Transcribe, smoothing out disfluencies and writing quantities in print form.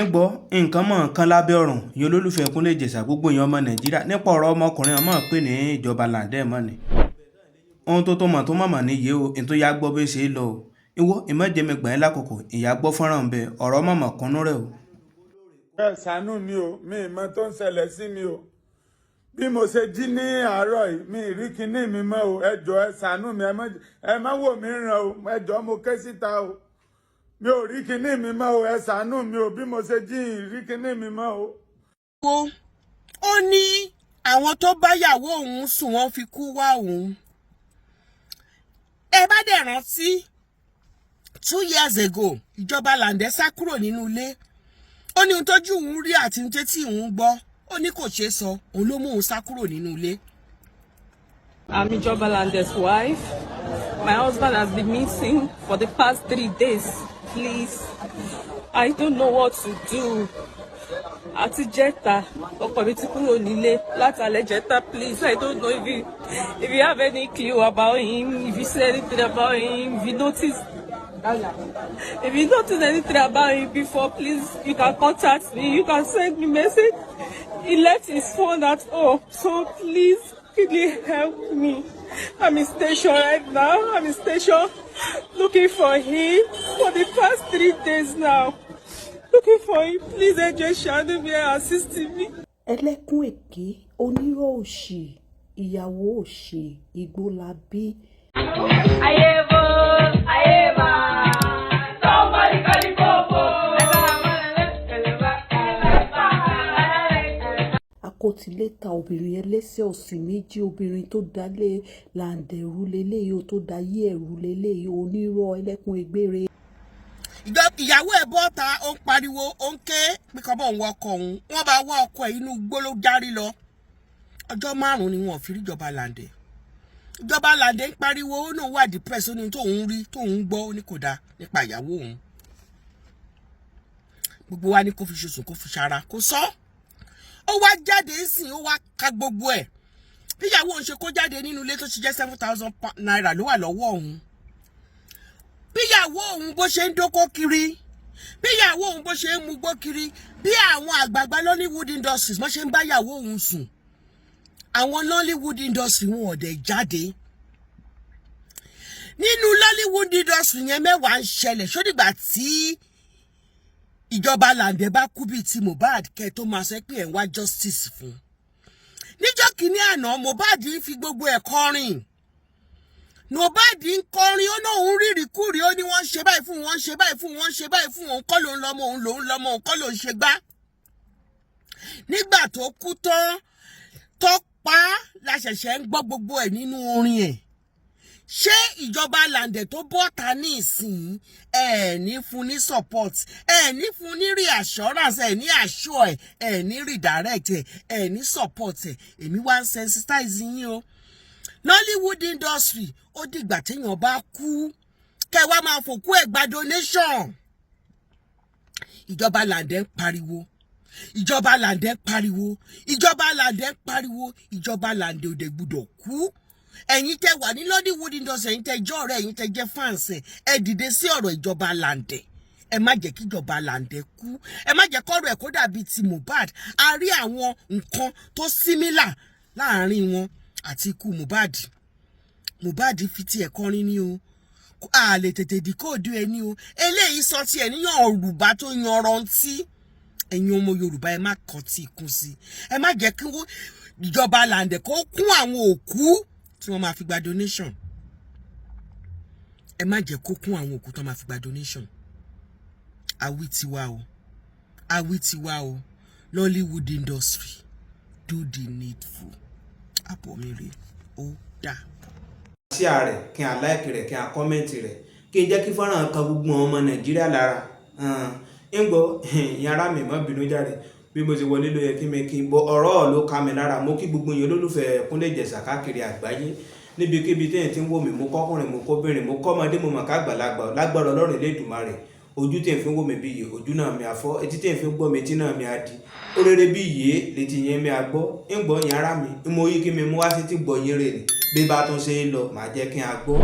ń gbọ́ nǹkan mọ̀ nǹkan lábẹ́ ọ̀rùn yìí olólùfẹ́ Kúnlé Ìjẹ̀ṣà gbogbo èèyàn ọmọ Nàìjíríà nípa ọ̀rọ̀ ọmọkùnrin ọmọ pé ní ìjọba làǹdẹ̀ mọ́ ni ohun tó mọ̀ tó mọ̀mọ́ níyì o ní tó yá gbọ́ bí ṣe é lọ o ìwọ ìmọ̀jẹ̀mí gbọ̀n ẹ́ lákòókò ìyá gbọ́ fọ́nrán ń bẹ ọ̀rọ̀ mọ̀mọ́ kúnnú rẹ̀ o. ẹ ṣàánú mi o mi ì mọ tó ń ṣẹlẹ̀ sí mi o bí mo ṣe jí ní àárọ̀ yìí mi ì rí kinní mi mọ́ o ẹ jọ̀ọ́ ẹ ṣàánú mi ẹ má wò mí ràn o ẹ jọ̀ọ́ mo ké síta o mi ò rí kinní mi mọ́ o ẹ ṣàánú mi o bí mo ṣe jí ì rí kinní mi mọ́ o. ó ní àwọn tó bá yàwó òun sùn wọ́n fi kú wá òun ẹ bá dẹ̀ rántí 2 years ago ìjọba làǹdẹ̀ sá kúrò nínú ilé ó ní ohun tójú òun rí àti ohun tí òun gbọ́ ó ní kò ṣeé sọ òun ló mú òun sá kúrò nínú ilé. I'm Ijoba Lande's wife. My husband has been missing for the past 3 days. Please, I don't know what to do. Àti jẹ́ta, ọkọ mi ti kúrò nílé látàlẹ́ jẹ́ta. Please, I don't know if you have any clue about him, if you see anything about him, if you notice anything about him before, please, you can contact me. You can send me message. He left his phone at home, so please, can you help me? I'm in station right now. I'm in station looking for him for the past 3 days now. Looking for him. Please, just shadow me and assist me. Ẹlẹ́kún èké, onírọ́ òṣì, ìyàwó òṣì, Igbólabí. Ayebo, ayeba, somebody call it popo. Akọtìléta obìnrin ẹlẹ́sẹ̀ ọ̀sìn méjì, obìnrin tó dalé làǹdẹ̀ rú leléyìí ó tó dayé ẹ̀rú leléyìí, onírọ́ ẹlẹ́kún egbére. Ìyàwó ẹ̀ bọ́ta ó ń pariwo ó ń ké pé kọ́ bọ̀ ń wọ ọkọ òun wọ́n bá wá ọkọ ẹ̀ inú igbó ló járí lọ ọjọ́ 5 ni wọn ò fi rí ìjọba làǹdẹ̀ ń pariwo ó náà wà depressed ó ní tóun rí tóun gbọ́ ó ní kò dáa nípa ìyàwó òun gbogbo wa ní kó fi ṣoṣù kó fi ṣara kó sọ ó wá jáde sìn ó wá ka gbogbo ẹ̀ bí ìyàwó òun ṣe kó jáde nínú ilé tó ti jẹ́ 7,000 naira ló wà lọ́wọ́ òun bíyàwó òun bó ṣe ń dókó kiri bíyàwó òun bó ṣe ń mugbó kiri bí àwọn àgbààgbà Nollywood industries bó ṣe ń bá yàwó òun sùn àwọn Nollywood industry wọn ò dẹ̀ jáde nínú Nollywood industry yẹn mẹ́wàá ń ṣẹlẹ̀ ṣódìgbà tí ìjọba làǹdẹ̀ bá kú bíi ti Mohbad kẹ́ tó máa sọ pé ẹ̀ ń wá justice fún níjọ́ kìíní àná Mohbad ń fi gbogbo ẹ̀ kọrin Mohbad ń kọrin ó náà ń rírì kúrì ó ní wọ́n ṣe báyìí fún wọ́n ṣe báyìí fún wọ́n ṣe báyìí fún òun kọ́ ló ń lọ́mọ òun lòún lọ́mọ òun kọ́ ló ń ṣe gbá nígbà tó kú tán tó pa á la ṣẹ̀ṣẹ̀ ń gbọ́ gbogbo ẹ̀ nínú orin ẹ̀ ṣé ìjọba làǹdẹ̀ tó bọ́ta ní ìsìn ẹ̀ ní fún ní support ẹ̀ ní fún ní reassurance ẹ̀ ní assure ẹ̀ ní redirect ẹ̀ ní support èmi wá ń sensitize yín o Nollywood industry ó dìgbà téèyàn bá kú kẹ́ wá máa fòkú ẹ̀ gba donation ìjọba làǹdẹ̀ ń pariwo ìjọba làǹdẹ̀ ń pariwo ìjọba làǹdẹ̀ ń pariwo ìjọba làǹdẹ̀ òde gbọ́dọ̀ kú ẹ̀yin tẹ́ wà ní Nollywood industry ẹ̀yin tẹ́ jẹ́ ọ̀rẹ́ ẹ̀yin tẹ́ jẹ́ fans ẹ dìde sí ọ̀rọ̀ ìjọba làǹdẹ̀ ẹ má jẹ́ kí ìjọba làǹdẹ̀ kú ẹ má jẹ́ kọ́rọ̀ ẹ̀ kó dàbí ti Mohbad a rí àwọn nǹkan tó similar láàrin wọn àti ikú Mohbad fi tiẹ̀ kọrin ní o a lè tètè dìkóòdù ẹ ní o eléyìí sọ tiẹ̀ níyàn Yorùbá tó yanrantí ẹ̀yin ọmọ Yorùbá ẹ má kàn tí ikún sí ẹ má jẹ́ kí ìjọba làǹdẹ̀ kó kún àwọn òkú tí wọ́n máa fi gba donation ẹ má jẹ́ kó kún àwọn òkú tí wọ́n máa fi gba donation àwí tiwa o Nollywood industry do the needful àpò mi rè ó dà. sí ààrẹ kí n láìkì rẹ̀ kí n kọ́mẹ́ǹtì rẹ̀ kí n jẹ́ kí fọ́nrán kan gbogbo ọmọ Nàìjíríà lára ń gbọ́ ìyára mi má bínú jáde bí mo ti wọlé ló yẹ kí n bọ ọ̀rọ̀ ló ká mi lára mo kí gbogbo èèyàn olólùfẹ́ Kúnlé Ìjẹ̀ṣà káàkiri àgbáyé níbikíbi téèyàn ti ń wò mí mo kọ́kùnrin mo kóbìnrin mo kọ́mọdé mo mọ̀ ká àgbàlagbà lágbára Ọlọ́run Elédùmarè ojú tí n fi ń wò mí bí iye ojú náà mi àfọ́ etí tí n fi ń gbọ́ mi etí náà mi á di orere bí iye létí yẹn mi àgbọ́ ń gbọ́ yàrá mi mo yí kí mi mú wá sí ti gbọ́ yín rè ní bí bá tún ṣe ń lọ màá jẹ́ kí n àgbọ́